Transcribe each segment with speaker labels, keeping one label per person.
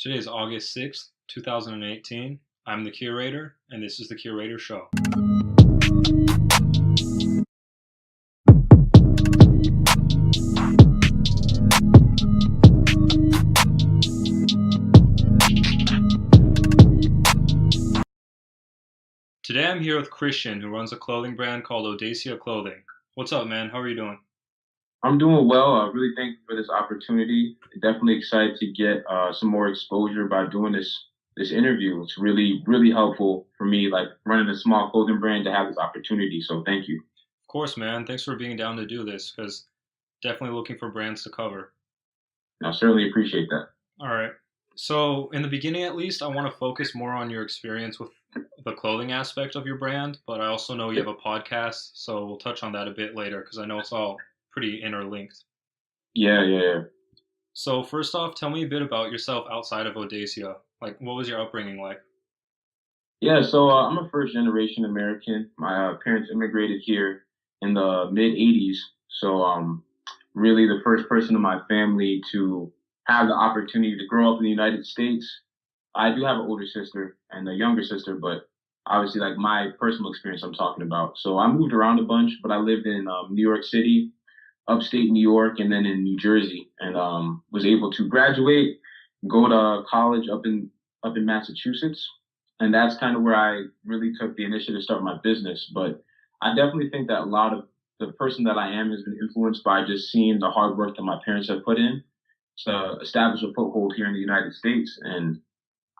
Speaker 1: Today is August 6th, 2018. I'm the curator, and this is the Curator Show. Today I'm here with Christian, who runs a clothing brand called Audacia Clothing. What's up, man? How are you doing?
Speaker 2: I'm doing well. I really thank you for this opportunity. Definitely excited to get some more exposure by doing this interview. It's really helpful for me, like running a small clothing brand, to have this opportunity. So thank you.
Speaker 1: Of course, man. Thanks for being down to do this, because definitely looking for brands to cover.
Speaker 2: And I certainly appreciate that.
Speaker 1: All right. So, in the beginning at least, I want to focus more on your experience with the clothing aspect of your brand, but I also know you have a podcast, so we'll touch on that a bit later because I know it's all pretty interlinked.
Speaker 2: Yeah.
Speaker 1: So, first off, tell me a bit about yourself outside of Audacia. Like, what was your upbringing like?
Speaker 2: Yeah. So I'm a first generation American. My parents immigrated here in the mid '80s. So really the first person in my family to have the opportunity to grow up in the United States. I do have an older sister and a younger sister, but obviously, like my personal experience, I'm talking about. So I moved around a bunch, but I lived in New York City, upstate New York, and then in New Jersey, and was able to graduate, go to college up in Massachusetts, and that's kind of where I really took the initiative to start my business. But I definitely think that a lot of the person that I am has been influenced by just seeing the hard work that my parents have put in to establish a foothold here in the United States, and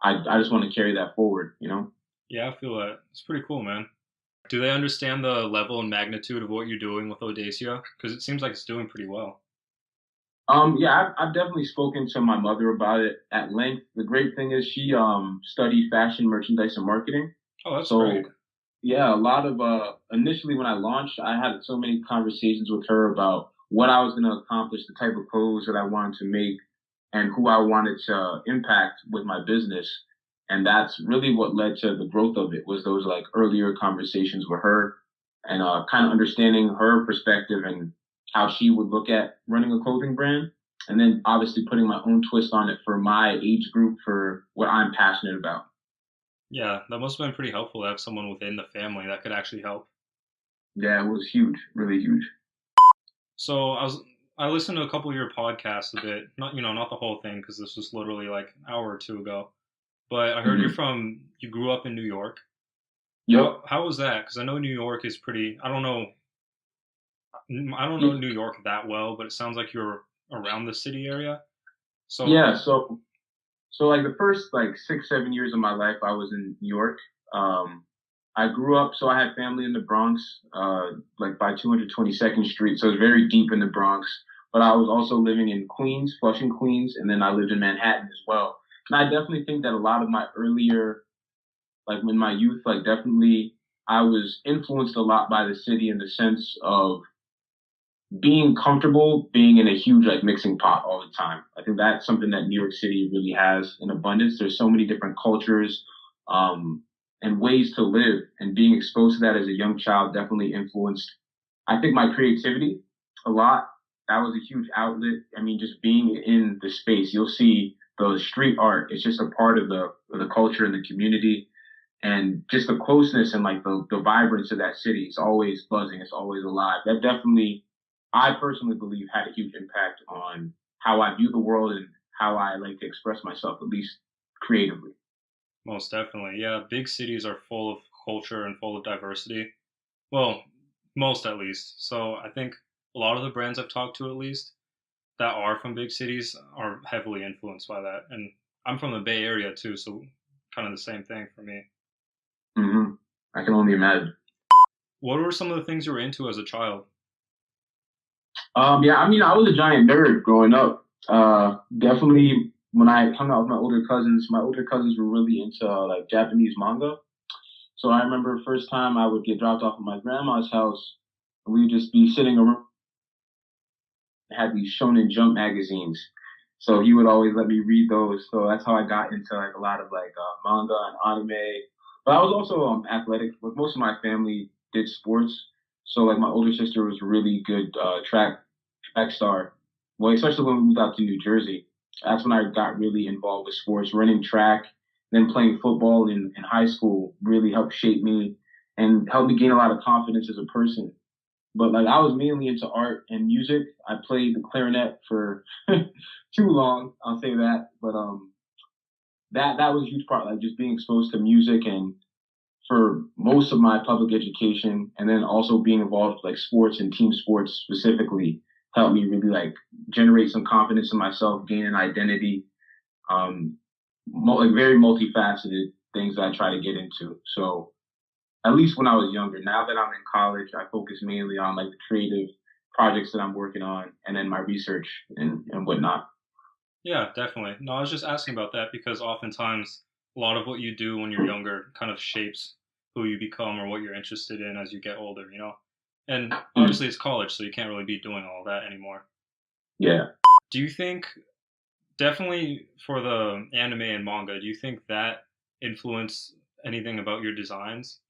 Speaker 2: I just want to carry that forward, you know?
Speaker 1: Yeah, I feel that. It's pretty cool, man. Do they understand the level and magnitude of what you're doing with Audacia? Because it seems like it's doing pretty well.
Speaker 2: Yeah, I've definitely spoken to my mother about it at length. The great thing is she studied fashion merchandise and marketing.
Speaker 1: Oh, that's
Speaker 2: So
Speaker 1: great.
Speaker 2: yeah, a lot of initially when I launched, I had so many conversations with her about what I was going to accomplish, the type of clothes that I wanted to make, and who I wanted to impact with my business. And that's really what led to the growth of it, was those like earlier conversations with her, and kind of understanding her perspective and how she would look at running a clothing brand. And then obviously putting my own twist on it for my age group, for what I'm passionate about.
Speaker 1: Yeah, that must have been pretty helpful to have someone within the family that could actually help.
Speaker 2: Yeah, it was huge, really huge.
Speaker 1: So I listened to a couple of your podcasts a bit, not the whole thing because this was literally like an hour or two ago. But I heard
Speaker 2: Hmm.
Speaker 1: you grew up in New York.
Speaker 2: Yep.
Speaker 1: How was that? Because I know New York is pretty. I don't know New York that well, but it sounds like you're around the city area. So
Speaker 2: Yeah, so like the first like 6, 7 years of my life, I was in New York. Um, I grew up, so I had family in the Bronx, like by 222nd Street, so it's very deep in the Bronx. But I was also living in Queens, Flushing, Queens, and then I lived in Manhattan as well. And I definitely think that a lot of my earlier, like in my youth, like definitely I was influenced a lot by the city in the sense of being comfortable being in a huge like mixing pot all the time. I think that's something that New York City really has in abundance. There's so many different cultures and ways to live, and being exposed to that as a young child definitely influenced, I think, my creativity a lot. That was a huge outlet. I mean, just being in the space, you'll see the street art. It's just a part of the culture and the community, and just the closeness and like the vibrance of that city. It's always buzzing. It's always alive. That definitely, I personally believe, had a huge impact on how I view the world and how I like to express myself, at least creatively.
Speaker 1: most definitely, yeah, big cities are full of culture and full of diversity. Well, most at least. So I think a lot of the brands I've talked to, at least that are from big cities, are heavily influenced by that. And I'm from the Bay Area too, so kind of the same thing for me.
Speaker 2: Hmm. I can only imagine.
Speaker 1: What were some of the things you were into as a child?
Speaker 2: Yeah, I mean, I was a giant nerd growing up. Definitely when I hung out with my older cousins were really into like Japanese manga. So I remember first time I would get dropped off at my grandma's house, and we'd just be sitting around, had these Shonen Jump magazines. So he would always let me read those. So that's how I got into like a lot of like manga and anime. But I was also athletic. Like most of my family did sports. So like my older sister was a really good track star. Well, especially when we moved out to New Jersey. That's when I got really involved with sports, running track, then playing football in high school really helped shape me and helped me gain a lot of confidence as a person. But like I was mainly into art and music. I played the clarinet for too long, I'll say that. But that was a huge part, like just being exposed to music and for most of my public education and then also being involved with like sports and team sports specifically helped me really like generate some confidence in myself, gain an identity, like very multifaceted things that I try to get into. So at least when I was younger, now that I'm in college, I focus mainly on like the creative projects that I'm working on and then my research and whatnot.
Speaker 1: Yeah, definitely. No, I was just asking about that because oftentimes a lot of what you do when you're younger kind of shapes who you become or what you're interested in as you get older, you know? And
Speaker 2: Mm,
Speaker 1: obviously it's college, so you can't really be doing all that anymore.
Speaker 2: yeah.
Speaker 1: Do you think, definitely for the anime and manga, do you think that influenced anything about your designs?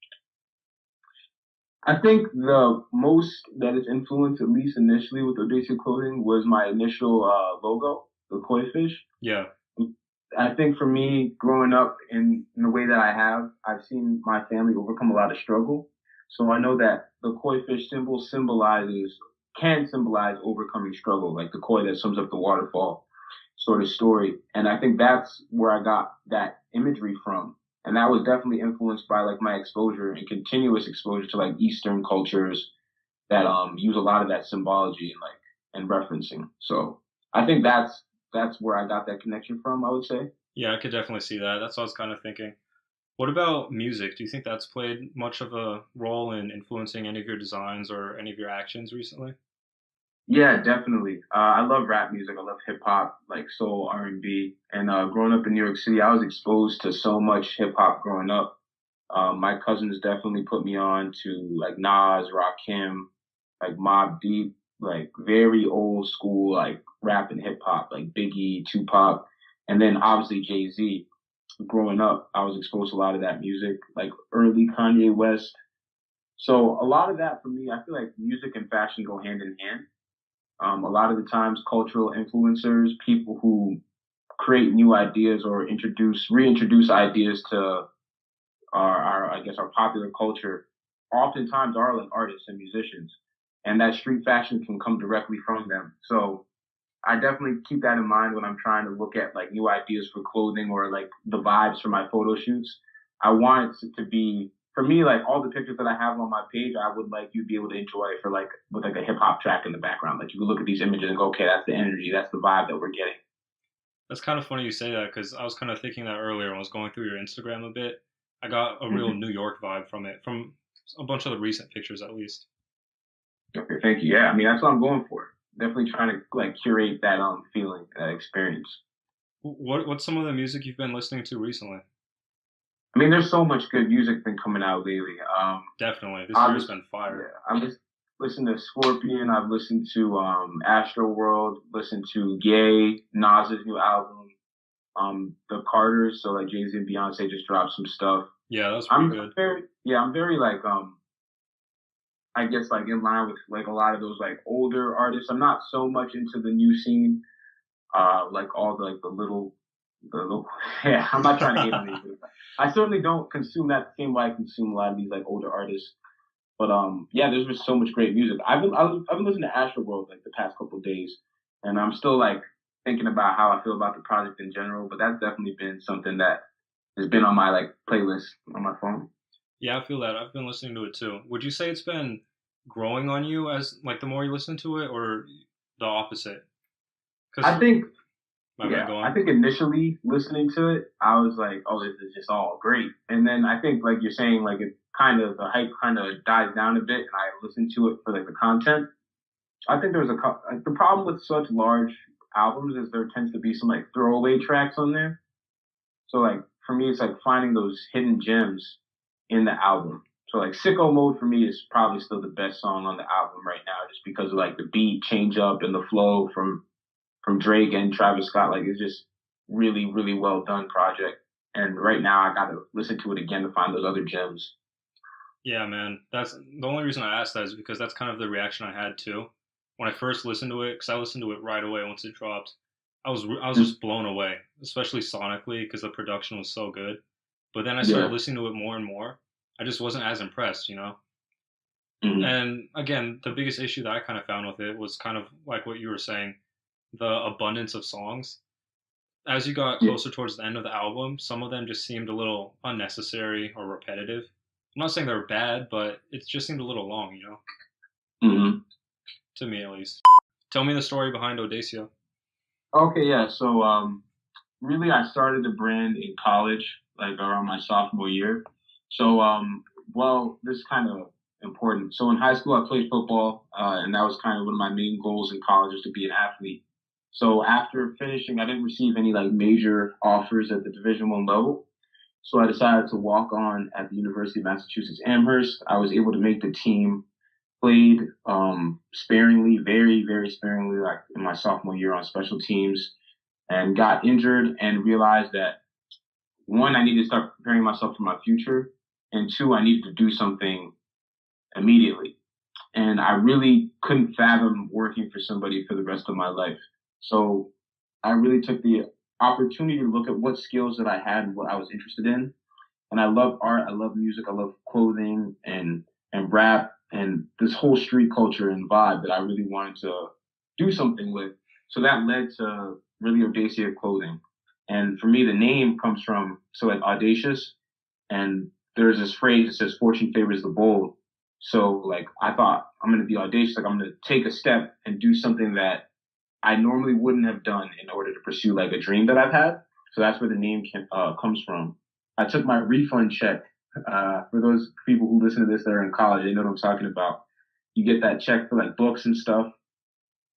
Speaker 2: I think the most that is influenced, at least initially with Audacia Clothing, was my initial logo, the koi fish.
Speaker 1: Yeah.
Speaker 2: I think for me, growing up in the way that I have, I've seen my family overcome a lot of struggle. So I know that the koi fish symbol can symbolize overcoming struggle, like the koi that sums up the waterfall sort of story. And I think that's where I got that imagery from. And that was definitely influenced by like my exposure and continuous exposure to like Eastern cultures that use a lot of that symbology and like and referencing. So I think that's where I got that connection from, I would say.
Speaker 1: Yeah, I could definitely see that. That's what I was kind of thinking. What about music? Do you think that's played much of a role in influencing any of your designs or any of your actions recently?
Speaker 2: Yeah, definitely. I love rap music. I love hip hop, like soul, R&B. And growing up in New York City, I was exposed to so much hip hop growing up. My cousins definitely put me on to like Nas, Rakim, like Mobb Deep, like very old school like rap and hip hop, like Biggie, Tupac, and then obviously Jay Z. Growing up, I was exposed to a lot of that music, like early Kanye West. So a lot of that for me, I feel like music and fashion go hand in hand. A lot of the times, cultural influencers, people who create new ideas or reintroduce ideas to I guess, our popular culture, oftentimes are like artists and musicians, and that street fashion can come directly from them. So I definitely keep that in mind when I'm trying to look at like new ideas for clothing or like the vibes for my photo shoots. I want it to be for me like all the pictures that I have on my page. I would like you to be able to enjoy it for like with like a hip hop track in the background. Like you can look at these images and go, okay, that's the energy, that's the vibe that we're getting.
Speaker 1: That's kind of funny you say that because I was kind of thinking that earlier when I was going through your Instagram a bit. I got a real
Speaker 2: Mm-hmm.
Speaker 1: New York vibe from it, from a bunch of the recent pictures at least.
Speaker 2: Okay, thank you. Yeah, I mean that's what I'm going for. Definitely trying to like curate that feeling, that experience.
Speaker 1: What's some of the music you've been listening to recently?
Speaker 2: I mean, there's so much good music been coming out lately.
Speaker 1: Definitely, this year's
Speaker 2: Obviously,
Speaker 1: been fire.
Speaker 2: yeah, I listened to Scorpion. I've listened to Astro World. Listened to Ye, Nas's new album. The Carters. So like Jay Z and Beyonce just dropped some stuff.
Speaker 1: Yeah, that was pretty good.
Speaker 2: I'm very like I guess like in line with like a lot of those like older artists. I'm not so much into the new scene. Like all the like the little yeah. I'm not trying to hate on these. I certainly don't consume that the same way I consume a lot of these like older artists. But yeah, there's been so much great music. I've been listening to Astro World like the past couple of days, and I'm still like thinking about how I feel about the project in general. But that's definitely been something that has been on my like playlist on my phone.
Speaker 1: Yeah, I feel that. I've been listening to it too. Would you say it's been growing on you as like the more you listen to it, or the opposite? Because
Speaker 2: I think
Speaker 1: my bad,
Speaker 2: yeah,
Speaker 1: go
Speaker 2: I
Speaker 1: on.
Speaker 2: think initially listening to it, I was like, oh, this is just all great. And then I think like you're saying, like it kind of the hype kind of dies down a bit, and I listen to it for like the content. I think there's like, the problem with such large albums is there tends to be some like throwaway tracks on there. So like for me, it's like finding those hidden gems in the album. So like Sicko Mode for me is probably still the best song on the album right now, just because of like the beat change up and the flow from Drake and Travis Scott. Like it's just really well done project. And right now I got to listen to it again to find those other gems.
Speaker 1: Yeah, man. That's the only reason I asked that is because that's kind of the reaction I had too when I first listened to it. Because I listened to it right away once it dropped. I was just blown away, especially sonically because the production was so good. But then I started
Speaker 2: Yeah.
Speaker 1: listening to it more and more. I just wasn't as impressed, you know.
Speaker 2: Hmm.
Speaker 1: And again, the biggest issue that I kind of found with it was kind of like what you were saying, the abundance of songs. As you got
Speaker 2: Yeah.
Speaker 1: closer towards the end of the album, some of them just seemed a little unnecessary or repetitive. I'm not saying they were bad, but it just seemed a little long, you know,
Speaker 2: Hmm.
Speaker 1: to me at least. Tell me the story behind Audacia.
Speaker 2: Okay. Yeah. So really, I started the brand in college, like around my sophomore year. So well, this is kind of important. So in high school, I played football, and that was kind of one of my main goals in college, was to be an athlete. So after finishing, I didn't receive any like major offers at the Division I level. So I decided to walk on at the University of Massachusetts Amherst. I was able to make the team, played sparingly, very, very sparingly, like in my sophomore year on special teams, and got injured and realized that one, I needed to start preparing myself for my future, and two, I needed to do something immediately. And I really couldn't fathom working for somebody for the rest of my life. So I really took the opportunity to look at what skills that I had and what I was interested in. And I love art, I love music, I love clothing and rap and this whole street culture and vibe that I really wanted to do something with. So that led to really Audacia Clothing. And for me, the name comes from so like audacious, and there's this phrase that says "Fortune favors the bold." So like I thought I'm gonna be audacious, like I'm gonna take a step and do something that I normally wouldn't have done in order to pursue like a dream that I've had. So that's where the name comes from. I took my refund check. For those people who listen to this that are in college, they know what I'm talking about. You get that check for like books and stuff.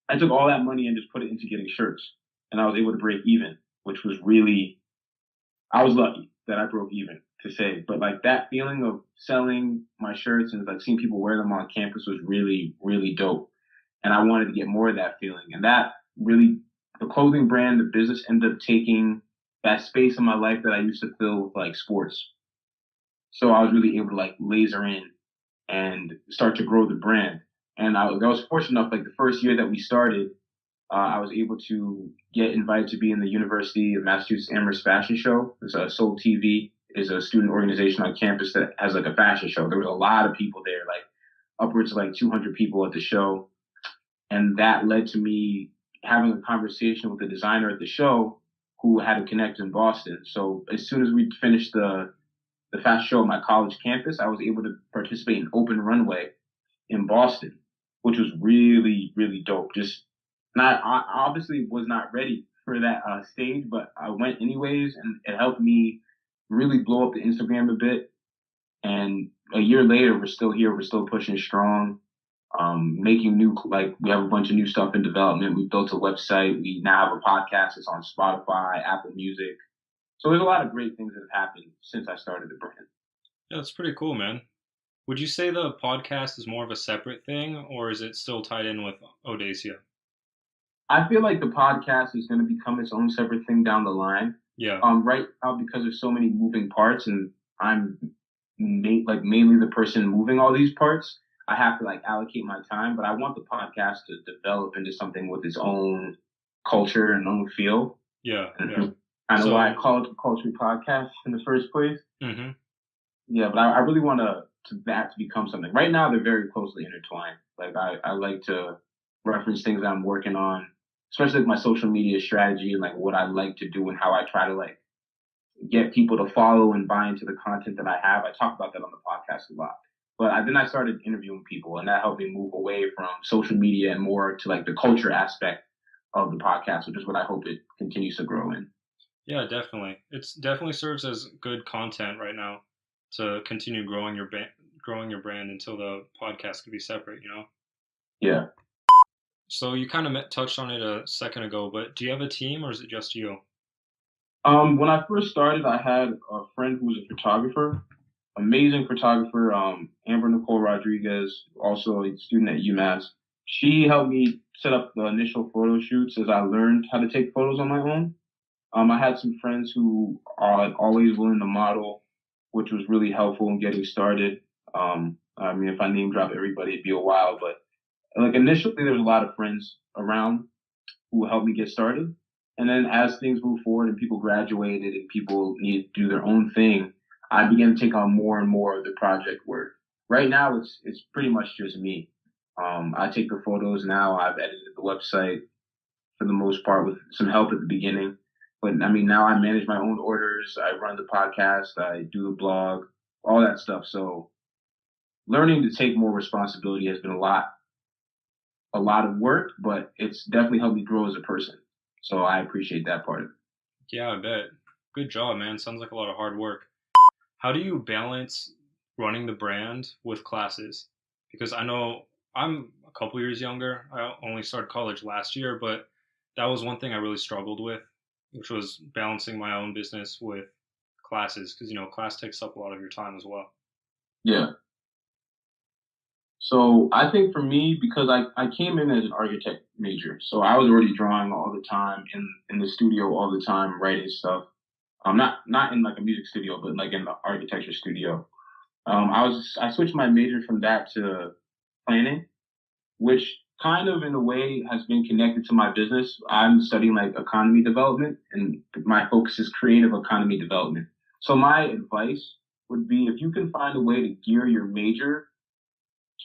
Speaker 2: I took all that money and just put it into getting shirts, and I was able to break even, which was really, I was lucky that I broke even to say. But like that feeling of selling my shirts and like seeing people wear them on campus was really, really dope, and I wanted to get more of that feeling. And that really, the clothing brand, the business ended up taking that space in my life that I used to fill with like sports. So I was really able to like laser in and start to grow the brand. And I was fortunate enough, like the first year that we started, I was able to get invited to be in the University of Massachusetts Amherst Fashion Show. It's a Soul TV is a student organization on campus that has like a fashion show. There was a lot of people there, like upwards of like 200 people at the show, and that led to me having a conversation with the designer at the show who had a connect in Boston. So as soon as we finished the fashion show at my college campus, I was able to participate in open runway in Boston, which was really really dope. Just not I obviously was not ready for that stage, but I went anyways, and it helped me really blow up the Instagram a bit. And a year later, we're still here. We're still pushing strong, making new, like we have a bunch of new stuff in development. We built a website. We now have a podcast. It's on Spotify, Apple Music. So there's a lot of great things that have happened since I started the brand.
Speaker 1: Yeah, that's pretty cool, man. Would you say the podcast is more of a separate thing, or is it still tied in with Audacia?
Speaker 2: I feel like the podcast is going to become its own separate thing down the line.
Speaker 1: Yeah,
Speaker 2: Right now, because there's so many moving parts, and I'm like mainly the person moving all these parts, I have to like allocate my time. But I want the podcast to develop into something with its own culture and own feel.
Speaker 1: yeah, yeah.
Speaker 2: And kind of why I
Speaker 1: So,
Speaker 2: call it the culture podcast in the first place.
Speaker 1: hmm
Speaker 2: Yeah, but I really want to that to become something. Right now, they're very closely intertwined. Like I like to reference things that I'm working on, especially like my social media strategy and like what I like to do and how I try to like get people to follow and buy into the content that I have. I talk about that on the podcast a lot. But then I started interviewing people, and that helped me move away from social media and more to like the culture aspect of the podcast, which is what I hope it continues to grow in.
Speaker 1: yeah, definitely. It's definitely serves as good content right now to continue growing your brand until the podcast could be separate. You know.
Speaker 2: Yeah.
Speaker 1: So you kind of touched on it a second ago, but do you have a team or is it just you?
Speaker 2: When I first started, I had a friend who was a photographer, amazing photographer, Amber Nicole Rodriguez, also a student at UMass. She helped me set up the initial photo shoots as I learned how to take photos on my own. I had some friends who are always willing to model, which was really helpful in getting started. I mean, if I name drop everybody, it'd be a while, but like initially, there was a lot of friends around who helped me get started. And then as things move forward and people graduated and people needed to do their own thing, I began to take on more and more of the project work. Right now, it's pretty much just me. I take the photos now. I've edited the website for the most part with some help at the beginning. But I mean, now I manage my own orders. I run the podcast. I do the blog, all that stuff. So learning to take more responsibility has been a lot of work, but it's definitely helped me grow as a person. So I appreciate that part of it.
Speaker 1: Yeah, I bet. Good job, man. Sounds like a lot of hard work. How do you balance running the brand with classes? Because I know I'm a couple years younger. I only started college last year, but that was one thing I really struggled with, which was balancing my own business with classes. Because, class takes up a lot of your time as well.
Speaker 2: Yeah. So I think for me, because I came in as an architect major, so I was already drawing all the time in the studio all the time, writing stuff. Not in like a music studio, but like in the architecture studio. I switched my major from that to planning, which kind of in a way has been connected to my business. I'm studying like economy development, and my focus is creative economy development. So my advice would be if you can find a way to gear your major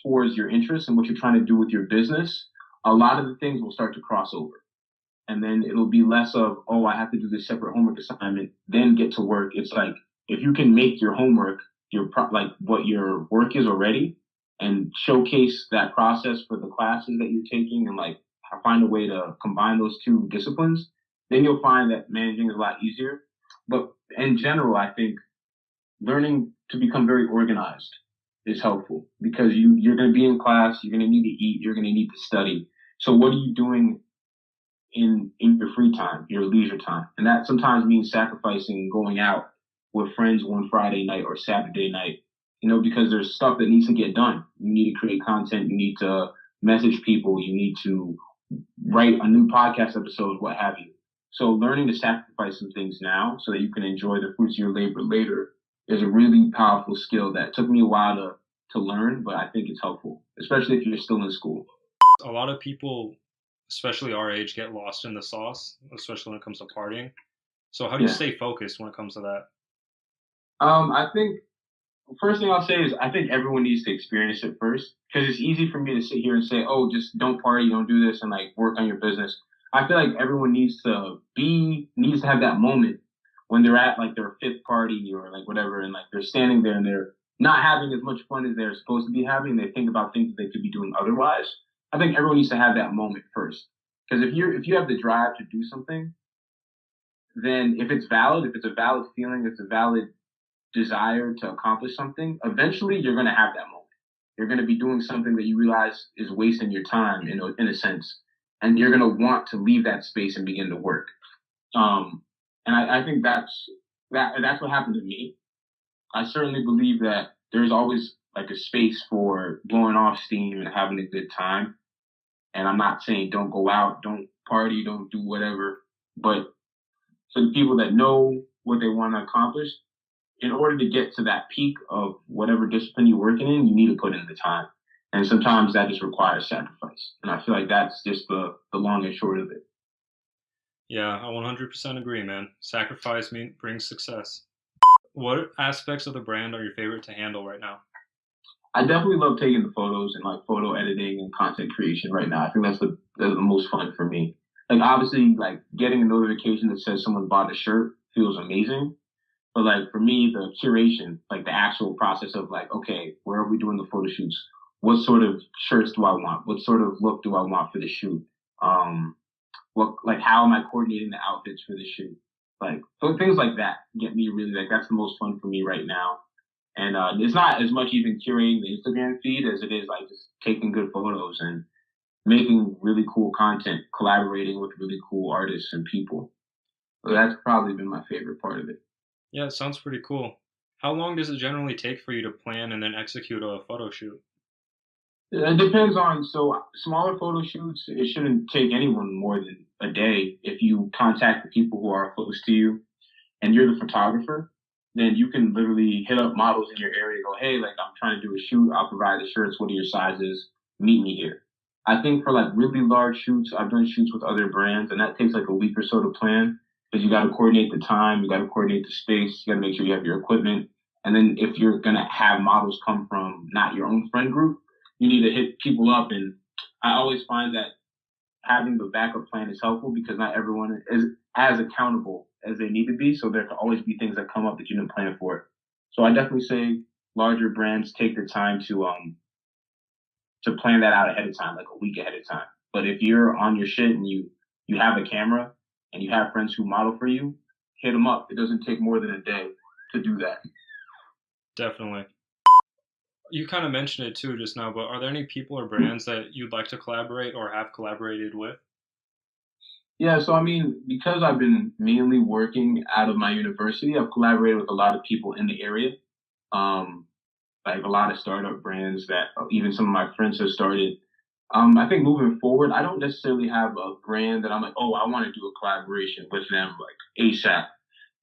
Speaker 2: towards your interests and what you're trying to do with your business, a lot of the things will start to cross over. And then it'll be less of, oh, I have to do this separate homework assignment, then get to work. It's like if you can make your homework like what your work is already and showcase that process for the classes that you're taking and like find a way to combine those two disciplines, then you'll find that managing is a lot easier. But in general, I think learning to become very organized is helpful because you're going to be in class, you're going to need to eat, you're going to need to study. So what are you doing in your free time, your leisure time? And that sometimes means sacrificing going out with friends one Friday night or Saturday night, because there's stuff that needs to get done. You need to create content, you need to message people, you need to write a new podcast episode, what have you. So learning to sacrifice some things now so that you can enjoy the fruits of your labor later is a really powerful skill that took me a while to learn, but I think it's helpful, especially if you're still in school.
Speaker 1: A lot of people, especially our age, get lost in the sauce, especially when it comes to partying. So how do you
Speaker 2: Yeah.
Speaker 1: stay focused when it comes to that?
Speaker 2: I think first thing I'll say is I think everyone needs to experience it first because it's easy for me to sit here and say, oh, just don't party, don't do this, and like work on your business. I feel like everyone needs to have that moment when they're at like their fifth party or like whatever, and like they're standing there and they're not having as much fun as they're supposed to be having. They think about things that they could be doing otherwise. I think everyone needs to have that moment first because if you have the drive to do something, then if it's valid, if it's a valid feeling, if it's a valid desire to accomplish something, eventually you're going to have that moment. You're going to be doing something that you realize is wasting your time in a sense, and you're going to want to leave that space and begin to work. And I think that's what happened to me. I certainly believe that there's always like a space for blowing off steam and having a good time. And I'm not saying don't go out, don't party, don't do whatever, but for the people that know what they want to accomplish, in order to get to that peak of whatever discipline you're working in, you need to put in the time. And sometimes that just requires sacrifice. And I feel like that's just the long and short of it.
Speaker 1: Yeah, I 100% agree, man. Sacrifice brings success. What aspects of the brand are your favorite to handle right now?
Speaker 2: I definitely love taking the photos and like photo editing and content creation right now. I think that's the most fun for me. Like obviously like getting a notification that says someone bought a shirt feels amazing. But like for me, the curation, like the actual process of like, okay, where are we doing the photo shoots? What sort of shirts do I want? What sort of look do I want for the shoot? How am I coordinating the outfits for the shoot? Like so things like that get me really like that's the most fun for me right now. And it's not as much even curating the Instagram feed as it is like just taking good photos and making really cool content, collaborating with really cool artists and people. So that's probably been my favorite part of it.
Speaker 1: Yeah, it sounds pretty cool. How long does it generally take for you to plan and then execute a photo shoot?
Speaker 2: It depends on smaller photo shoots. It shouldn't take anyone more than a day. If you contact the people who are close to you and you're the photographer, then you can literally hit up models in your area. Go, hey, like I'm trying to do a shoot. I'll provide the shirts. What are your sizes? Meet me here. I think for like really large shoots, I've done shoots with other brands, and that takes like a week or so to plan because you got to coordinate the time, you got to coordinate the space, you got to make sure you have your equipment, and then if you're gonna have models come from not your own friend group, you need to hit people up. And I always find that having the backup plan is helpful because not everyone is as accountable as they need to be. So there can always be things that come up that you didn't plan for. So I definitely say larger brands take the time to plan that out ahead of time, like a week ahead of time. But if you're on your shit and you have a camera and you have friends who model for you, hit them up. It doesn't take more than a day to do that.
Speaker 1: Definitely. You kind of mentioned it too just now, but are there any people or brands that you'd like to collaborate or have collaborated with?
Speaker 2: Yeah, so I mean, because I've been mainly working out of my university, I've collaborated with a lot of people in the area. Um, like a lot of startup brands that even some of my friends have started. I think moving forward, I don't necessarily have a brand that I'm like, oh, I want to do a collaboration with them like ASAP.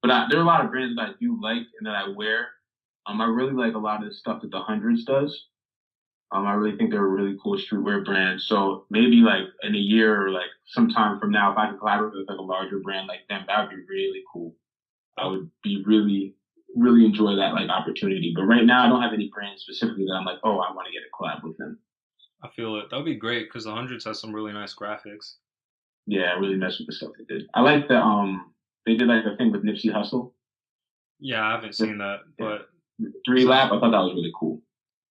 Speaker 2: But there are a lot of brands that I do like and that I wear. I really like a lot of the stuff that the Hundreds does. I really think they're a really cool streetwear brand. So maybe like in a year or like sometime from now, if I could collaborate with like a larger brand like them, that would be really cool. I
Speaker 1: Oh,
Speaker 2: would be really enjoy that like opportunity. But right now, I don't have any brands specifically that I'm like, oh, I want to get a collab with them.
Speaker 1: I feel it. That would be great because the hundreds has some really nice graphics.
Speaker 2: Yeah, I really mess with the stuff they did. I like the they did like a thing with Nipsey Hussle.
Speaker 1: Yeah, I haven't
Speaker 2: The,
Speaker 1: seen that,
Speaker 2: yeah,
Speaker 1: but
Speaker 2: Three
Speaker 1: so
Speaker 2: Lap. I thought that was really cool.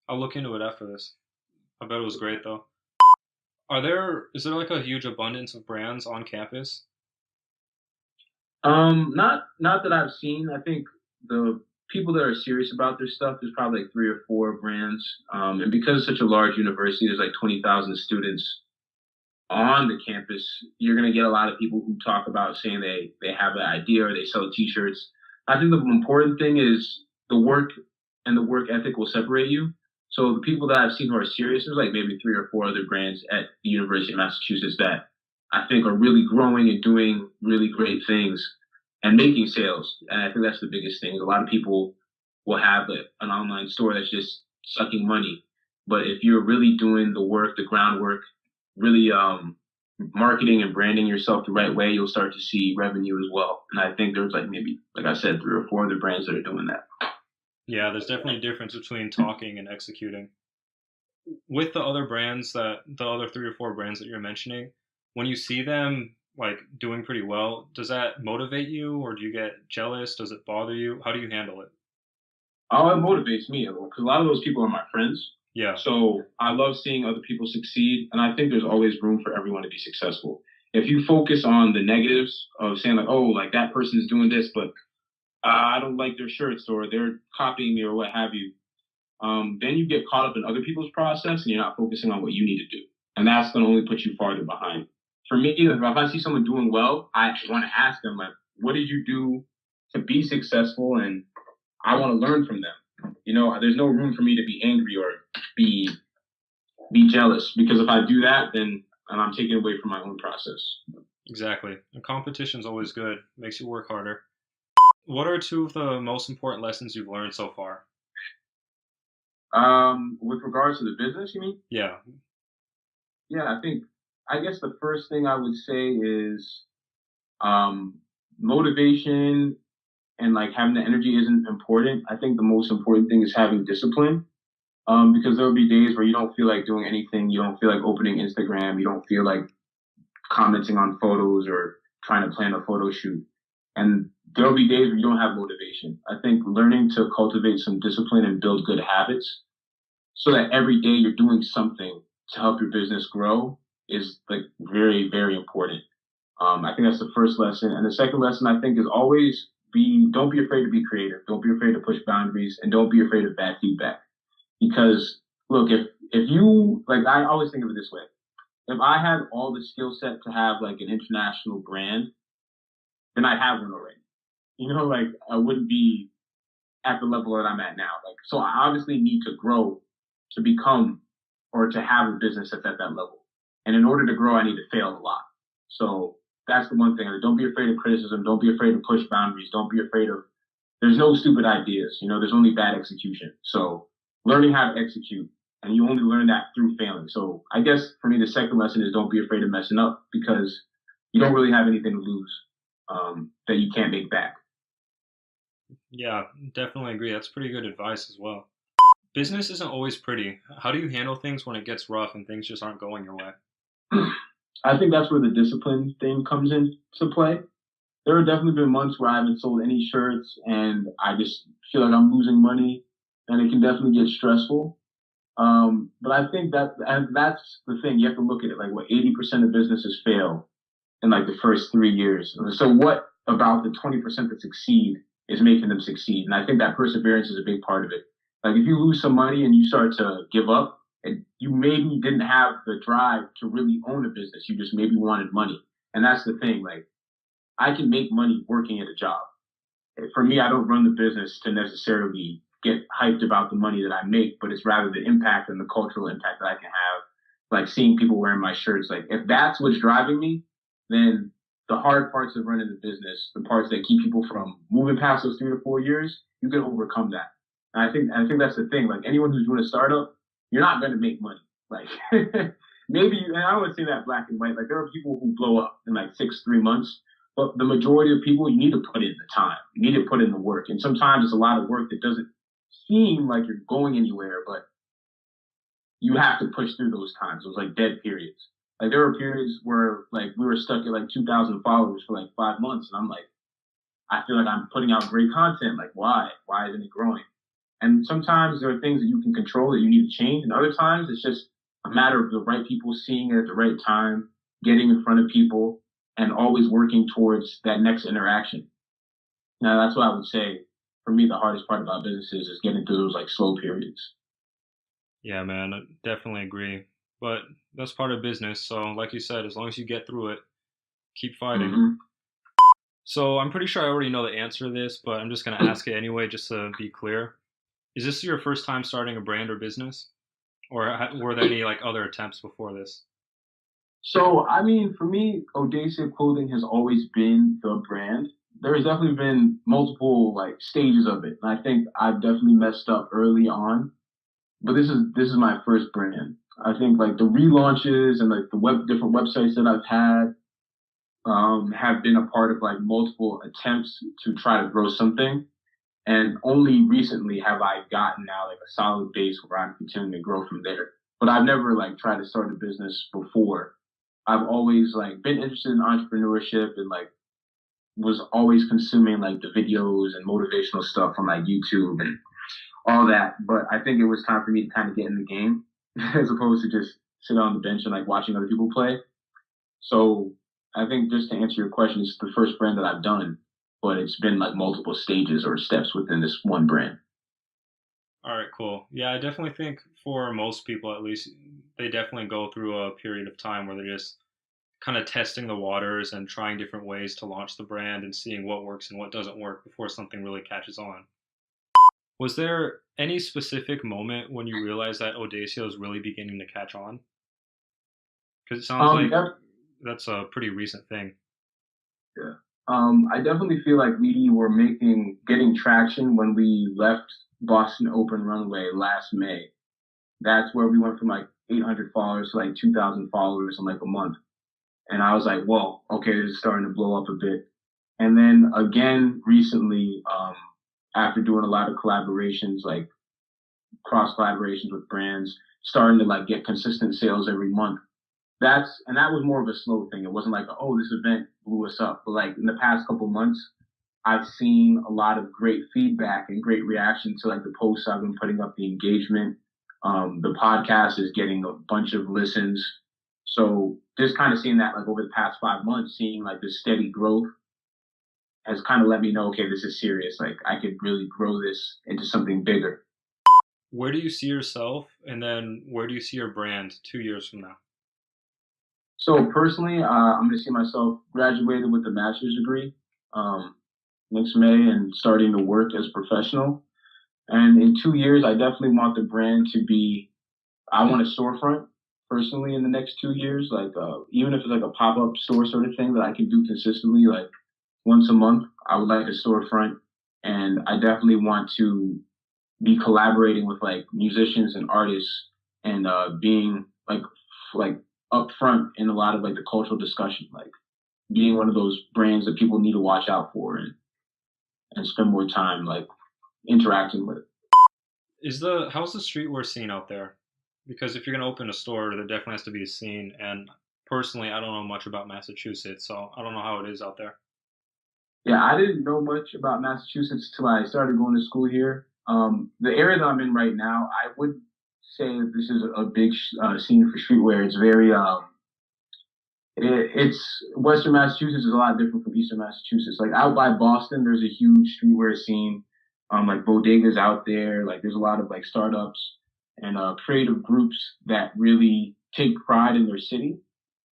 Speaker 1: I'll look into it after this. I bet it was great though. Is there like a huge abundance of brands on campus?
Speaker 2: Not that I've seen. I think the people that are serious about their stuff, there's probably like three or four brands. And because it's such a large university, there's like 20,000 students on the campus. You're gonna get a lot of people who talk about saying they have an idea or they sell T-shirts. I think the important thing is the work and the work ethic will separate you. So the people that I've seen who are serious, there's like maybe three or four other brands at the University of Massachusetts that I think are really growing and doing really great things and making sales. And I think that's the biggest thing. A lot of people will have an online store that's just sucking money. But if you're really doing the work, the groundwork, really marketing and branding yourself the right way, you'll start to see revenue as well. And I think there's like maybe, like I said, three or four other brands that are doing that.
Speaker 1: Yeah, there's definitely a difference between talking and executing. With the other brands that the other three or four brands that you're mentioning, when you see them like doing pretty well, does that motivate you or do you get jealous? Does it bother you? How do you handle it?
Speaker 2: Oh, it motivates me because a lot of those people are my friends.
Speaker 1: Yeah,
Speaker 2: So I love seeing other people succeed, and I think there's always room for everyone to be successful. If you focus on the negatives of saying like, oh, like that person is doing this, but I don't like their shirts or they're copying me or what have you, then you get caught up in other people's process and you're not focusing on what you need to do. And that's going to only put you farther behind. For me, if I see someone doing well, I want to ask them, like, what did you do to be successful? And I want to learn from them. You know, there's no room for me to be angry or be be jealous because if I do that, then I'm taking away from my own process.
Speaker 1: exactly. And competition's always good. Makes you work harder. What are two of the most important lessons you've learned so far?
Speaker 2: With regards to the business, you mean?
Speaker 1: Yeah,
Speaker 2: Yeah, I guess the first thing I would say is um, motivation and like having the energy isn't important. I think the most important thing is having discipline. Because there'll be days where you don't feel like doing anything. You don't feel like opening Instagram. You don't feel like commenting on photos or trying to plan a photo shoot. And there'll be days where you don't have motivation. I think learning to cultivate some discipline and build good habits so that every day you're doing something to help your business grow is like very, very important. I think that's the first lesson. And the second lesson I think is always don't be afraid to be creative. Don't be afraid to push boundaries and don't be afraid of bad feedback. Because look, if you like, I always think of it this way: if I had all the skill set to have like an international brand, then I'd have one already. You know, like I wouldn't be at the level that I'm at now. Like, so I obviously need to grow to become or to have a business that's at that level. And in order to grow, I need to fail a lot. So that's the one thing. Like, don't be afraid of criticism. Don't be afraid to push boundaries. Don't be afraid of. There's no stupid ideas. You know, there's only bad execution. So learning how to execute And you only learn that through failing. So I guess for me, the second lesson is don't be afraid of messing up because you don't really have anything to lose that you can't make back.
Speaker 1: Yeah, definitely agree. That's pretty good advice as well. Business isn't always pretty. How do you handle things when it gets rough and things just aren't going your way?
Speaker 2: I think that's where the discipline thing comes into play. There have definitely been months where I haven't sold any shirts and I just feel like I'm losing money and it can definitely get stressful. But I think that, and that's the thing, you have to look at it like what 80% of businesses fail in like the first 3 years. So what about the 20% that succeed is making them succeed? And I think that perseverance is a big part of it. Like if you lose some money and you start to give up, and you maybe didn't have the drive to really own a business, you just maybe wanted money. And that's the thing. Like I can make money working at a job. For me, I don't run the business to necessarily get hyped about the money that I make, but it's rather the impact and the cultural impact that I can have. Like seeing people wearing my shirts. Like if that's what's driving me, then the hard parts of running the business, the parts that keep people from moving past those 3 to 4 years, you can overcome that. And I think that's the thing. Like anyone who's doing a startup, you're not going to make money. Like maybe, and I would say that black and white. Like there are people who blow up in like 3 months, but the majority of people, you need to put in the time. You need to put in the work. And sometimes it's a lot of work that doesn't seem like you're going anywhere, but you have to push through those times, those like dead periods. Like there were periods where like we were stuck at like 2,000 followers for like 5 months, and I'm like, I feel like I'm putting out great content. Like why? Why isn't it growing? And sometimes there are things that you can control that you need to change, and other times it's just a matter of the right people seeing it at the right time, getting in front of people, and always working towards that next interaction. Now that's what I would say. For me, the hardest part about businesses is getting through those like slow periods.
Speaker 1: Yeah, man, I definitely agree. But that's part of business. So, like you said, as long as you get through it, keep fighting.
Speaker 2: Mm-hmm.
Speaker 1: So, I'm pretty sure I already know the answer to this, but I'm just going to ask it anyway, just to be clear. Is this your first time starting a brand or business? Or were there any like other attempts before this?
Speaker 2: So, I mean, for me, Audacia Clothing has always been the brand. There has definitely been multiple like stages of it, and I think I've definitely messed up early on. But this is my first brand. I think like the relaunches and like the different websites that I've had have been a part of like multiple attempts to try to grow something. And only recently have I gotten now like a solid base where I'm continuing to grow from there. But I've never like tried to start a business before. I've always like been interested in entrepreneurship and like was always consuming like the videos and motivational stuff on like YouTube and all that. But I think it was time for me to kind of get in the game as opposed to just sit on the bench and like watching other people play. So I think just to answer your question, it's the first brand that I've done, but it's been like multiple stages or steps within this one brand.
Speaker 1: All right, cool. Yeah, I definitely think for most people, at least, they definitely go through a period of time where they're just kind of testing the waters and trying different ways to launch the brand and seeing what works and what doesn't work before something really catches on. Was there any specific moment when you realized that Audacia was really beginning to catch on? Because it sounds like
Speaker 2: That,
Speaker 1: that's a pretty recent thing.
Speaker 2: yeah. I definitely feel like we were getting traction when we left Boston Open Runway last May. That's where we went from like 800 followers to like 2,000 followers in like a month. And I was like, whoa, okay, this is starting to blow up a bit. And then again, recently, after doing a lot of collaborations, like cross collaborations with brands, starting to like get consistent sales every month. That was more of a slow thing. It wasn't like, oh, this event blew us up. But like in the past couple months, I've seen a lot of great feedback and great reaction to like the posts I've been putting up, the engagement. The podcast is getting a bunch of listens. So just kind of seeing that like over the past 5 months, seeing like this steady growth has kind of let me know, okay, this is serious. Like I could really grow this into something bigger.
Speaker 1: Where do you see yourself, and then where do you see your brand 2 years from now?
Speaker 2: So personally, I'm going to see myself graduated with a master's degree um, next May and starting to work as a professional. And in 2 years, I definitely want the brand to be, I want a storefront personally in the next 2 years, like even if it's like a pop-up store sort of thing that I can do consistently, like once a month, I would like a storefront. And I definitely want to be collaborating with like musicians and artists and being like upfront in a lot of like the cultural discussion, like being one of those brands that people need to watch out for and spend more time like interacting with.
Speaker 1: How's the streetwear scene out there? Because if you're gonna open a store, there definitely has to be a scene. And personally, I don't know much about Massachusetts, so I don't know how it is out there.
Speaker 2: Yeah, I didn't know much about Massachusetts until I started going to school here. The area that I'm in right now, I would say that this is a big scene for streetwear. It's very it's Western Massachusetts is a lot different from Eastern Massachusetts. Like out by Boston, there's a huge streetwear scene. Like bodegas out there. Like there's a lot of like startups and creative groups that really take pride in their city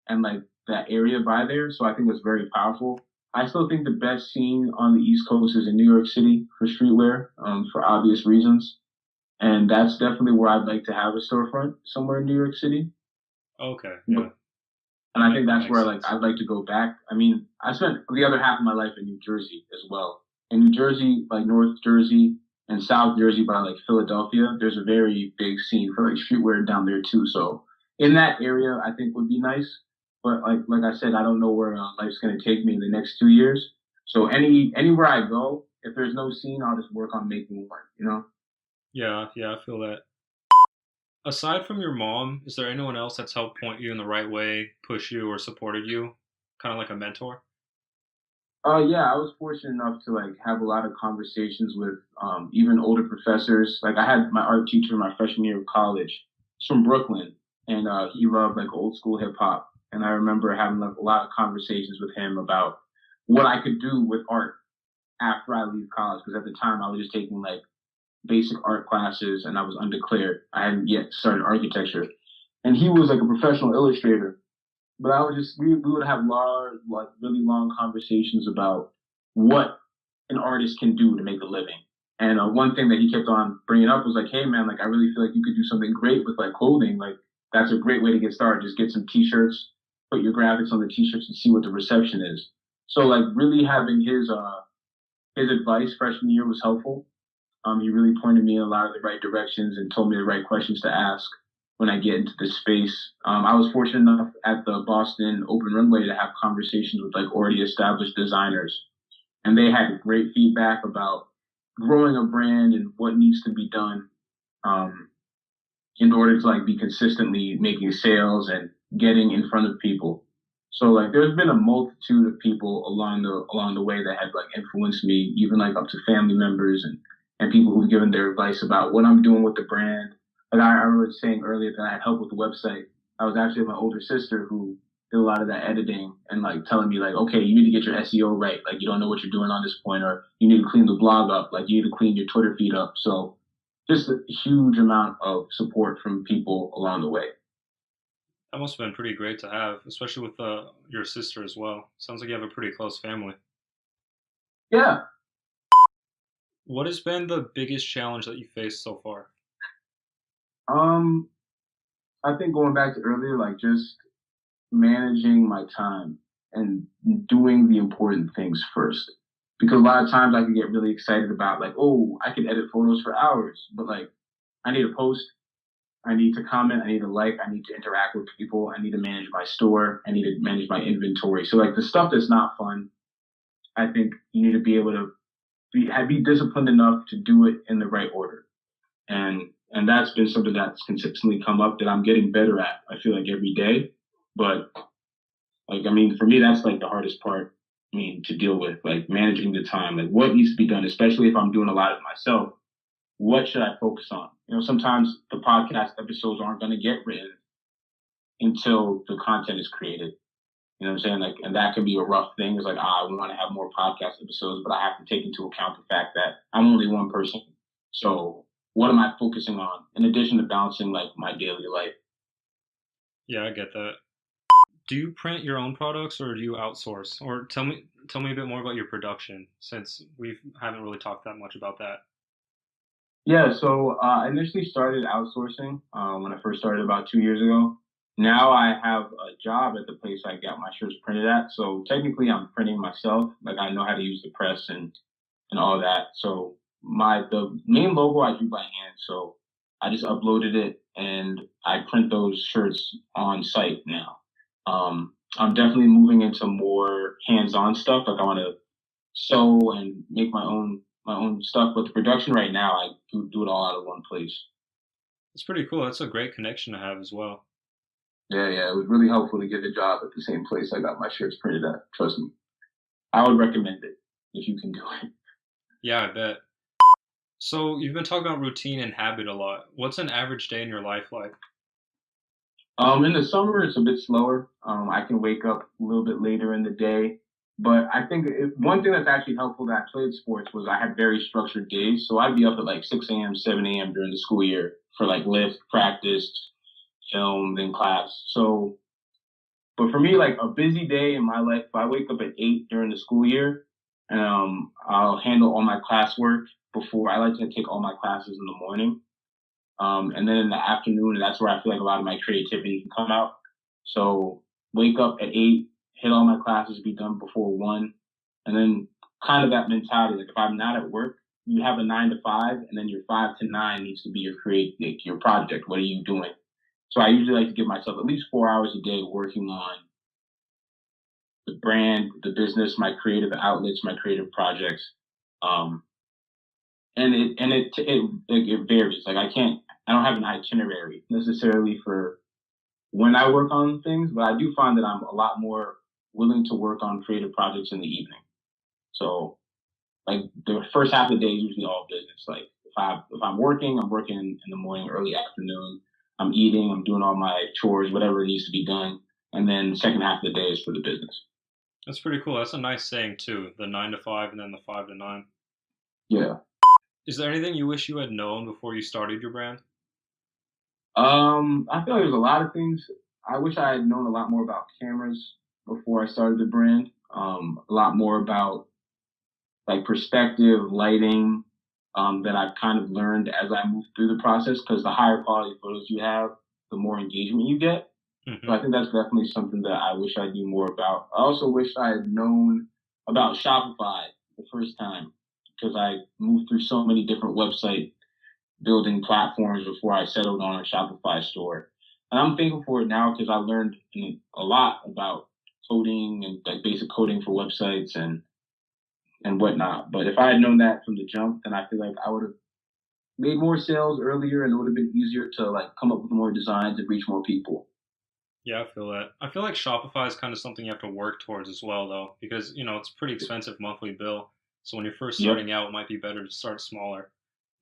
Speaker 2: and like that area by there. So I think it's very powerful. I still think the best scene on the East Coast is in New York City for streetwear, for obvious reasons. And that's definitely where I'd like to have a storefront somewhere in New York City.
Speaker 1: Okay,
Speaker 2: But
Speaker 1: yeah,
Speaker 2: and I think
Speaker 1: that
Speaker 2: that's
Speaker 1: makes
Speaker 2: where like
Speaker 1: sense.
Speaker 2: I'd like to go back. I mean, I spent the other half of my life in New Jersey as well. In New Jersey, like North Jersey and South Jersey by like Philadelphia, there's a very big scene for like streetwear down there too. So in that area, I think would be nice. But like I said, I don't know where life's gonna take me in the next 2 years. So anywhere I go, if there's no scene, I'll just work on making one. You know?
Speaker 1: Yeah, yeah, I feel that. Aside from your mom, is there anyone else that's helped point you in the right way, push you, or supported you? Kind of like a mentor?
Speaker 2: Yeah, I was fortunate enough to like have a lot of conversations with even older professors. Like I had my art teacher my freshman year of college. He's from Brooklyn, and he loved like old school hip hop. And I remember having like a lot of conversations with him about what I could do with art after I leave college. Because at the time I was just taking like basic art classes, and I was undeclared. I hadn't yet started architecture, and he was like a professional illustrator, but I would just we would have large, like really long conversations about what an artist can do to make a living. And one thing that he kept on bringing up was like, "Hey man, like I really feel like you could do something great with like clothing. Like that's a great way to get started. Just get some t-shirts, put your graphics on the t-shirts, and see what the reception is." So like really having his advice freshman year was helpful. He really pointed me in a lot of the right directions and told me the right questions to ask when I get into this space. I was fortunate enough at the Boston Open Runway to have conversations with like already established designers, and they had great feedback about growing a brand and what needs to be done um, in order to like be consistently making sales and getting in front of people. So like there's been a multitude of people along the way that have like influenced me, even like up to family members and people who've given their advice about what I'm doing with the brand. Like I was saying earlier that I had help with the website. I was actually my older sister who did a lot of that editing and like telling me like, okay, you need to get your SEO right. Like you don't know what you're doing on this point, or you need to clean the blog up. Like you need to clean your Twitter feed up. So just a huge amount of support from people along the way.
Speaker 1: That must have been pretty great to have, especially with your sister as well. Sounds like you have a pretty close family.
Speaker 2: Yeah.
Speaker 1: What has been the biggest challenge that you faced so far?
Speaker 2: Um, I think going back to earlier, like just managing my time and doing the important things first. Because a lot of times I can get really excited about like, oh, I can edit photos for hours, but like I need to post, I need to comment, I need to like, I need to interact with people, I need to manage my store, I need to manage my inventory. So like the stuff that's not fun, I think you need to be able to be disciplined enough to do it in the right order. And that's been something that's consistently come up that I'm getting better at. I feel like every day, but like I mean, for me, that's like the hardest part. I mean, to deal with like managing the time, like what needs to be done, especially if I'm doing a lot of it myself. What should I focus on? You know, sometimes the podcast episodes aren't going to get written until the content is created. You know what I'm saying? Like, and that can be a rough thing. It's like, we want to have more podcast episodes, but I have to take into account the fact that I'm only one person. So what am I focusing on in addition to balancing like my daily life?
Speaker 1: Yeah, I get that. Do you print your own products or do you outsource? Or tell me a bit more about your production since we haven't really talked that much about that.
Speaker 2: Yeah, so I initially started outsourcing when I first started about 2 years ago. Now I have a job at the place I got my shirts printed at. So technically, I'm printing myself. Like I know how to use the press and all that. So the main logo I do by hand. So I just uploaded it and I print those shirts on site now. I'm definitely moving into more hands-on stuff. Like I want to sew and make my own stuff. But the production right now, I do it all out of one place.
Speaker 1: It's pretty cool. That's a great connection to have as well.
Speaker 2: Yeah, yeah, it was really helpful to get a job at the same place I got my shirts printed at. Trust me, I would recommend it if you can do it.
Speaker 1: Yeah, I bet. So you've been talking about routine and habit a lot. What's an average day in your life like?
Speaker 2: In the summer, it's a bit slower. I can wake up a little bit later in the day. But I think one thing that's actually helpful that I played sports was I had very structured days. So I'd be up at like 6 a.m., 7 a.m. during the school year for like lift, practice, film, then class. So, but for me, like a busy day in my life, if I wake up at 8 during the school year, I'll handle all my classwork before I like to take all my classes in the morning. And then in the afternoon, that's where I feel like a lot of my creativity can come out. So wake up at 8, hit all my classes, be done before 1, and then kind of that mentality. Like if I'm not at work, you have a 9 to 5, and then your 5 to 9 needs to be your like your project. What are you doing? So I usually like to give myself at least 4 hours a day working on the brand, the business, my creative outlets, my creative projects. Um, and it varies. Like I don't have an itinerary necessarily for when I work on things, but I do find that I'm a lot more willing to work on creative projects in the evening. So like the first half of the day is usually all business. Like if I'm working, I'm working in the morning, early afternoon. I'm eating, I'm doing all my chores, whatever needs to be done, and then the second half of the day is for the business.
Speaker 1: That's pretty cool. That's a nice saying too. The 9 to 5 and then the 5 to 9.
Speaker 2: Yeah.
Speaker 1: Is there anything you wish you had known before you started your brand?
Speaker 2: I feel like there's a lot of things. I wish I had known a lot more about cameras before I started the brand. A lot more about like perspective, lighting, that I've kind of learned as I moved through the process. Because the higher quality photos you have, the more engagement you get. So
Speaker 1: Hmm.
Speaker 2: I think that's definitely something that I wish I knew more about. I also wish I had known about Shopify the first time because I moved through so many different website building platforms before I settled on a Shopify store. And I'm thankful for it now because I learned a lot about coding and like basic coding for websites and whatnot. But if I had known that from the jump, then I feel like I would have made more sales earlier and it would have been easier to like come up with more designs and reach more people.
Speaker 1: Yeah, I feel that. I feel like Shopify is kind of something you have to work towards as well, though, because it's pretty expensive monthly bill. So when you're first
Speaker 2: Yep.
Speaker 1: starting out, it might be better to start smaller.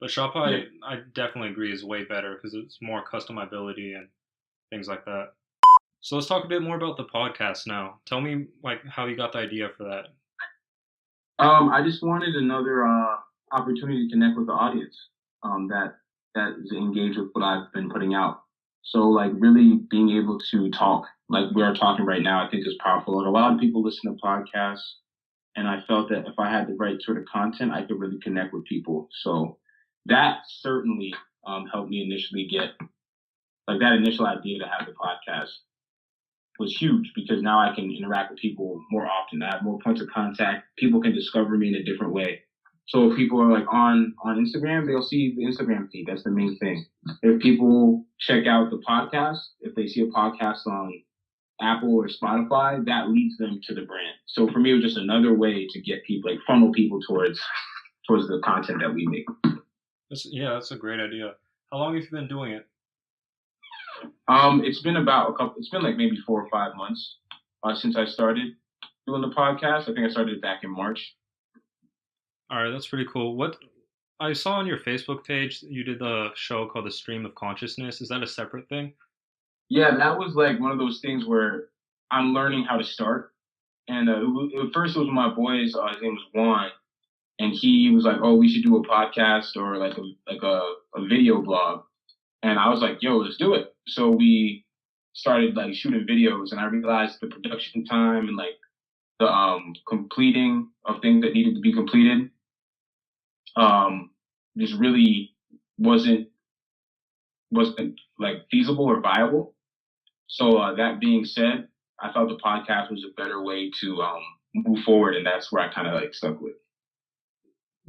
Speaker 1: But
Speaker 2: Yep.
Speaker 1: Shopify, I definitely agree, is way better because it's more customizability and things like that. So let's talk a bit more about the podcast now. Tell me like how you got the idea for that.
Speaker 2: I just wanted another opportunity to connect with the audience that is engaged with what I've been putting out. So like really being able to talk like we are talking right now, I think is powerful. And a lot of people listen to podcasts, and I felt that if I had the right sort of content, I could really connect with people. So that certainly helped me initially get like that initial idea to have the podcast was huge because now I can interact with people more often. I have more points of contact. People can discover me in a different way. So if people are like on Instagram, they'll see the Instagram feed. That's the main thing. If people check out the podcast, if they see a podcast on Apple or Spotify, that leads them to the brand. So for me, it was just another way to get people like funnel people towards the content that we make.
Speaker 1: That's a great idea. How long have you been doing it?
Speaker 2: It's been about a couple. It's been like maybe 4 or 5 months since I started doing the podcast. I think I started back in March.
Speaker 1: All right, that's pretty cool. What I saw on your Facebook page, you did a show called The Stream of Consciousness. Is that a separate thing?
Speaker 2: Yeah, that was like one of those things where I'm learning how to start. And at first, it was my boys. His name was Juan, and he was like, "Oh, we should do a podcast or like a video blog." And I was like, "Yo, let's do it." So we started like shooting videos, and I realized the production time and like the completing of things that needed to be completed um, just really wasn't wasn't like feasible or viable. So that being said, I thought the podcast was a better way to move forward, and that's where I kind of like stuck with.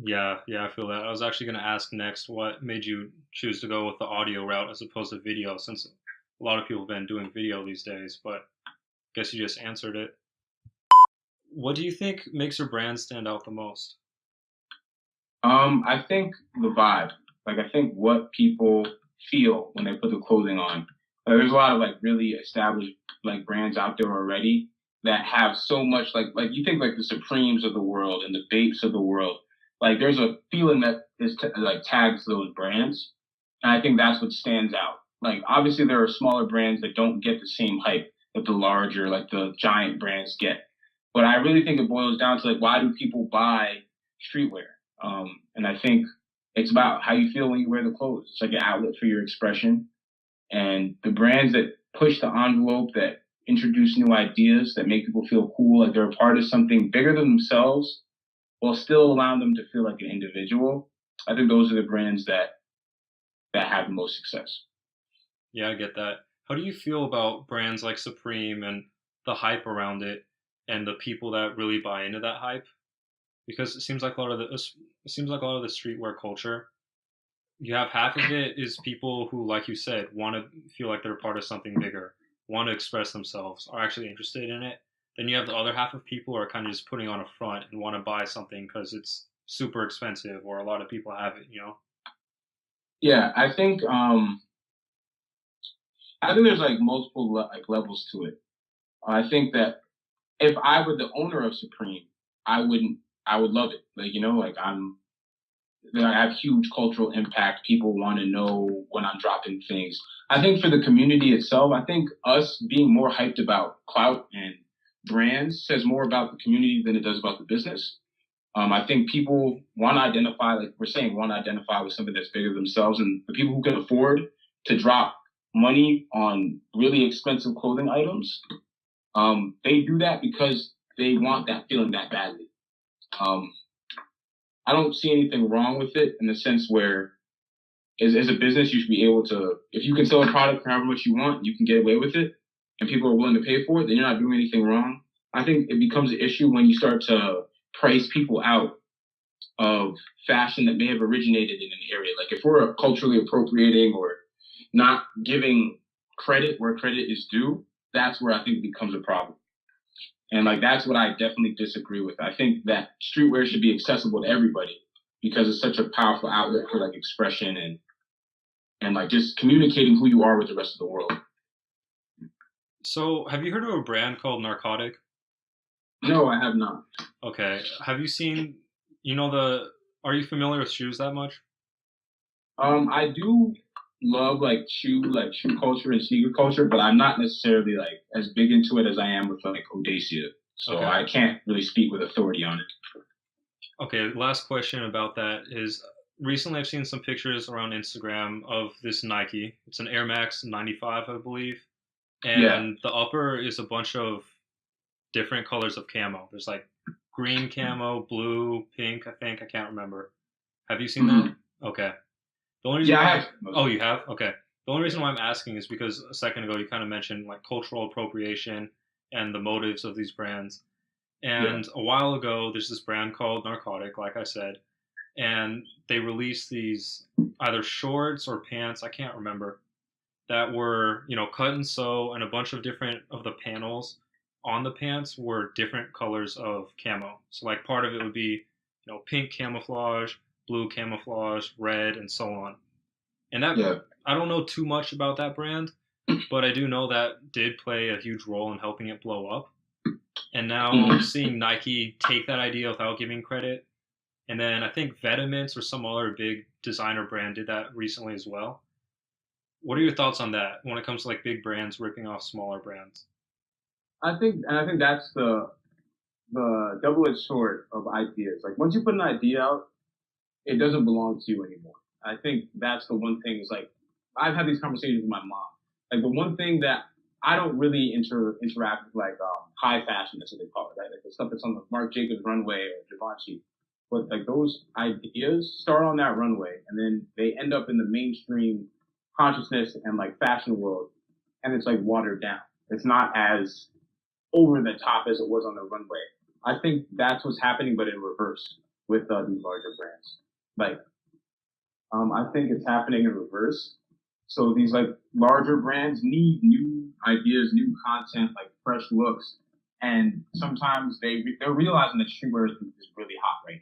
Speaker 1: Yeah, yeah, I feel that. I was actually going to ask next what made you choose to go with the audio route as opposed to video, since a lot of people have been doing video these days, but guess you just answered it. What do you think makes your brand stand out the most?
Speaker 2: I think the vibe. Like I think what people feel when they put the clothing on. There's a lot of like really established like brands out there already that have so much like you think like the Supremes of the world and the Bapes of the world. Like there's a feeling that like tags those brands, and I think that's what stands out. Like obviously there are smaller brands that don't get the same hype that the larger like the giant brands get, but I really think it boils down to like why do people buy streetwear? And I think it's about how you feel when you wear the clothes. It's like an outlet for your expression. And the brands that push the envelope, that introduce new ideas, that make people feel cool, like they're a part of something bigger than themselves, while still allowing them to feel like an individual. I think those are the brands that have the most success.
Speaker 1: Yeah, I get that. How do you feel about brands like Supreme and the hype around it and the people that really buy into that hype? Because it seems like a lot of the streetwear culture, you have half of it is people who, like you said, want to feel like they're part of something bigger, want to express themselves, are actually interested in it. Then you have the other half of people who are kind of just putting on a front and want to buy something because it's super expensive or a lot of people have it, you know?
Speaker 2: Yeah, I think there's like multiple like levels to it. I think that if I were the owner of Supreme, I wouldn't. I would love it. Like like I have huge cultural impact. People want to know when I'm dropping things. I think for the community itself, I think us being more hyped about clout and brands says more about the community than it does about the business. I think people want to identify, like we're saying, want to identify with something that's bigger than themselves, and the people who can afford to drop money on really expensive clothing items, they do that because they want that feeling that badly. Um, I don't see anything wrong with it in the sense where as a business, you should be able to, if you can sell a product for however much you want, you can get away with it, and people are willing to pay for it, then you're not doing anything wrong. I think it becomes an issue when you start to price people out of fashion that may have originated in an area. Like if we're culturally appropriating or not giving credit where credit is due, that's where I think it becomes a problem. And like that's what I definitely disagree with. I think that streetwear should be accessible to everybody because it's such a powerful outlet for like expression and like just communicating who you are with the rest of the world.
Speaker 1: So, have you heard of a brand called Narcotic?
Speaker 2: No, I have not.
Speaker 1: Okay. Have you seen, you know, are you familiar with shoes that much?
Speaker 2: I do love like shoe culture and sneaker culture, but I'm not necessarily like as big into it as I am with like Audacia. So
Speaker 1: Okay.
Speaker 2: I can't really speak with authority on it.
Speaker 1: Okay, last question about that is recently I've seen some pictures around Instagram of this Nike. It's an Air Max 95, I believe.
Speaker 2: Yeah.
Speaker 1: And the upper is a bunch of different colors of camo. There's like green camo, blue, pink, I think. I can't remember. Have you seen that?
Speaker 2: Hmm.
Speaker 1: Okay. The only reason
Speaker 2: Yeah, I
Speaker 1: why
Speaker 2: have.
Speaker 1: Oh, you have? Okay. The only reason
Speaker 2: Yeah.
Speaker 1: why I'm asking is because a second ago you kind of mentioned like cultural appropriation and the motives of these brands.
Speaker 2: Yeah.
Speaker 1: And a while ago, there's this brand called Narcotic, like I said, and they released these either shorts or pants, I can't remember, that were, cut and sew, and a bunch of different of the panels on the pants were different colors of camo. So like part of it would be, pink camouflage, blue camouflage, red, and so on. And that
Speaker 2: Yeah.
Speaker 1: I don't know too much about that brand, but I do know that did play a huge role in helping it blow up. And now
Speaker 2: Hmm.
Speaker 1: seeing Nike take that idea without giving credit, and then I think Vetements or some other big designer brand did that recently as well. What are your thoughts on that when it comes to like big brands ripping off smaller brands?
Speaker 2: I think that's the double-edged sword of ideas. Like once you put an idea out, it doesn't belong to you anymore. I think that's the one thing is like I've had these conversations with my mom. Like the one thing that I don't really interact with like high fashion, that's what they call it, right? Like the stuff that's on the Marc Jacobs runway or Givenchy. But like those ideas start on that runway and then they end up in the mainstream consciousness and like fashion world and it's like watered down. It's not as over the top as it was on the runway. I think that's what's happening, but in reverse. with these larger brands. Like, I think it's happening in reverse. So these like larger brands need new ideas, new content, like fresh looks, and sometimes they're realizing that streetwear is really hot right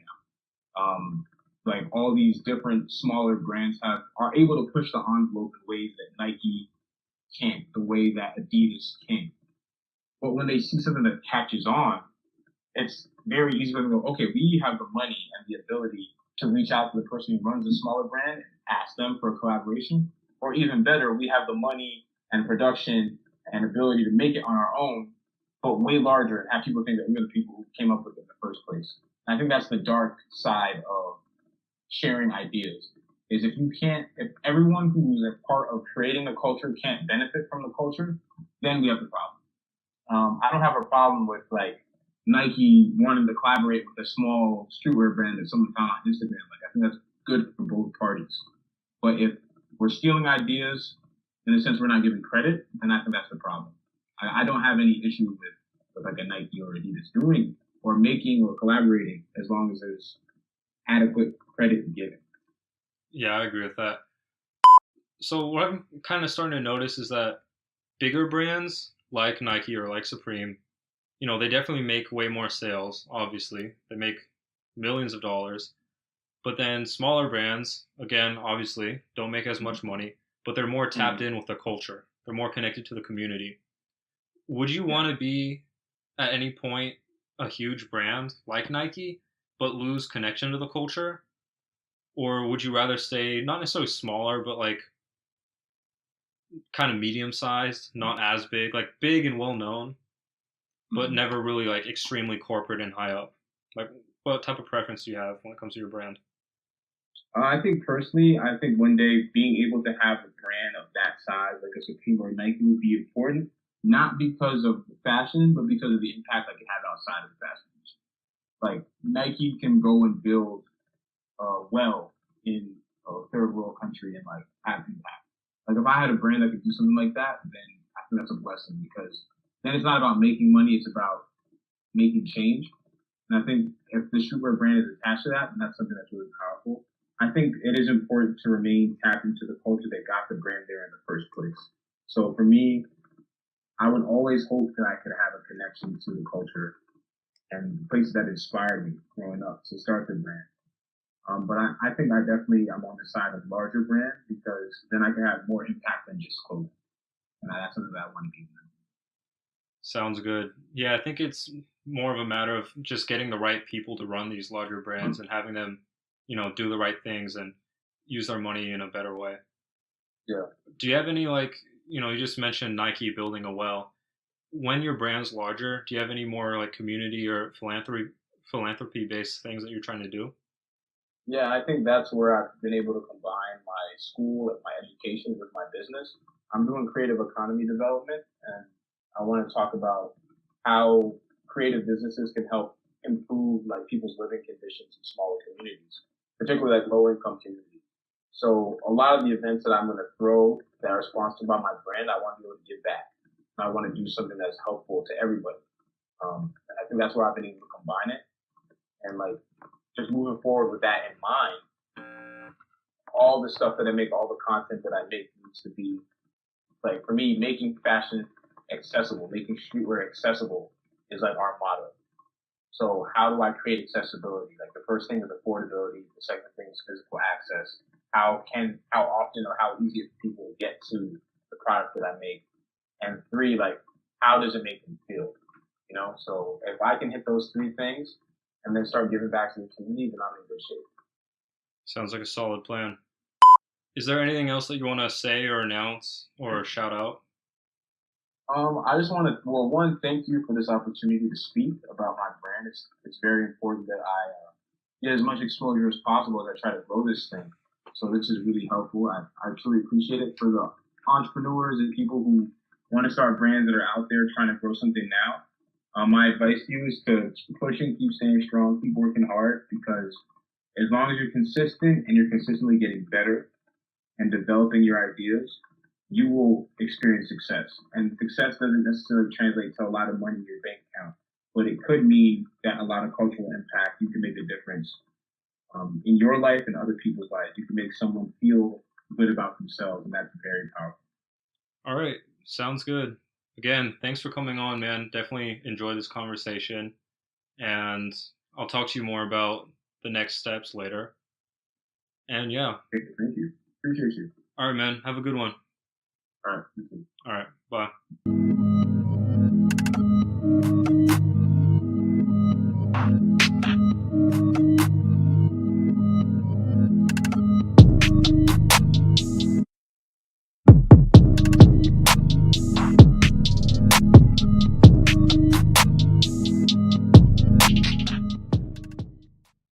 Speaker 2: now. Like all these different smaller brands are able to push the envelope in ways that Nike can't, the way that Adidas can't. But when they see something that catches on, it's very easy for them to go, okay, we have the money and the ability to reach out to the person who runs a smaller brand and ask them for a collaboration. Or even better, we have the money and production and ability to make it on our own, but way larger and have people think that we're the people who came up with it in the first place. And I think that's the dark side of sharing ideas. Is if everyone who's a part of creating the culture can't benefit from the culture, then we have the problem. I don't have a problem with like Nike wanting to collaborate with a small streetwear brand that someone found on Instagram. Like I think that's good for both parties. But if we're stealing ideas in the sense we're not giving credit, then I think that's the problem. I don't have any issue with like a Nike or Adidas doing or making or collaborating as long as there's adequate credit given.
Speaker 1: Yeah, I agree with that. So what I'm kind of starting to notice is that bigger brands like Nike or like Supreme, they definitely make way more sales, obviously. They make millions of dollars. But then smaller brands, again, obviously, don't make as much money, but they're more tapped
Speaker 2: Mm.
Speaker 1: in with the culture. They're more connected to the community. Would you
Speaker 2: Yeah.
Speaker 1: want to be at any point a huge brand like Nike, but lose connection to the culture? Or would you rather stay not necessarily smaller, but like kind of medium sized, not as big, like big and well known, but
Speaker 2: Mm.
Speaker 1: never really like extremely corporate and high up? Like, what type of preference do you have when it comes to your brand?
Speaker 2: I think personally, I think one day being able to have a brand of that size, like a Supreme or Nike, would be important. Not because of the fashion, but because of the impact I can have outside of the fashion industry. Like Nike can go and build well in a third world country and like have impact. Like if I had a brand that could do something like that, then I think that's a blessing because then it's not about making money; it's about making change. And I think if the streetwear brand is attached to that, then that's something that's really powerful. I think it is important to remain tapped into the culture that got the brand there in the first place. So for me, I would always hope that I could have a connection to the culture and the places that inspired me growing up to start the brand. But I think I definitely am on the side of larger brand because then I can have more impact than just clothing. And that's something that I want to be.
Speaker 1: Sounds good. Yeah, I think it's more of a matter of just getting the right people to run these larger brands and having them, do the right things and use their money in a better way.
Speaker 2: Yeah.
Speaker 1: Do you have any like, you just mentioned Nike building a well. When your brand's larger, do you have any more like community or philanthropy based things that you're trying to do?
Speaker 2: Yeah, I think that's where I've been able to combine my school and my education with my business. I'm doing creative economy development, and I want to talk about how creative businesses can help improve like people's living conditions in smaller communities, particularly like low income communities. So a lot of the events that I'm going to throw that are sponsored by my brand, I want to be able to give back. I want to do something that's helpful to everybody. I think that's where I've been able to combine it and like just moving forward with that in mind, all the stuff that I make, all the content that I make needs to be like for me, making fashion accessible, making streetwear accessible is like our motto. So how do I create accessibility? Like the first thing is affordability, the second thing is physical access. How often or how easy is it for people to get to the product that I make? And three, like how does it make them feel? So if I can hit those three things and then start giving back to the community, then I'm in good shape.
Speaker 1: Sounds like a solid plan. Is there anything else that you want to say or announce or shout out?
Speaker 2: I just want to, well, one, thank you for this opportunity to speak about my brand. It's very important that I get as much exposure as possible as I try to grow this thing. So this is really helpful. I truly appreciate it for the entrepreneurs and people who want to start brands that are out there trying to grow something now. My advice to you is to keep pushing, keep staying strong, keep working hard because as long as you're consistent and you're consistently getting better and developing your ideas, you will experience success. And success doesn't necessarily translate to a lot of money in your bank account, but it could mean that a lot of cultural impact, you can make a difference in your life and other people's lives. You can make someone feel good about themselves, and that's very powerful.
Speaker 1: All right, sounds good. Again, thanks for coming on, man. Definitely enjoy this conversation, and I'll talk to you more about the next steps later. And yeah,
Speaker 2: Thank you. Appreciate you.
Speaker 1: all right, man. Have a good one.
Speaker 2: All right.
Speaker 1: All right, bye.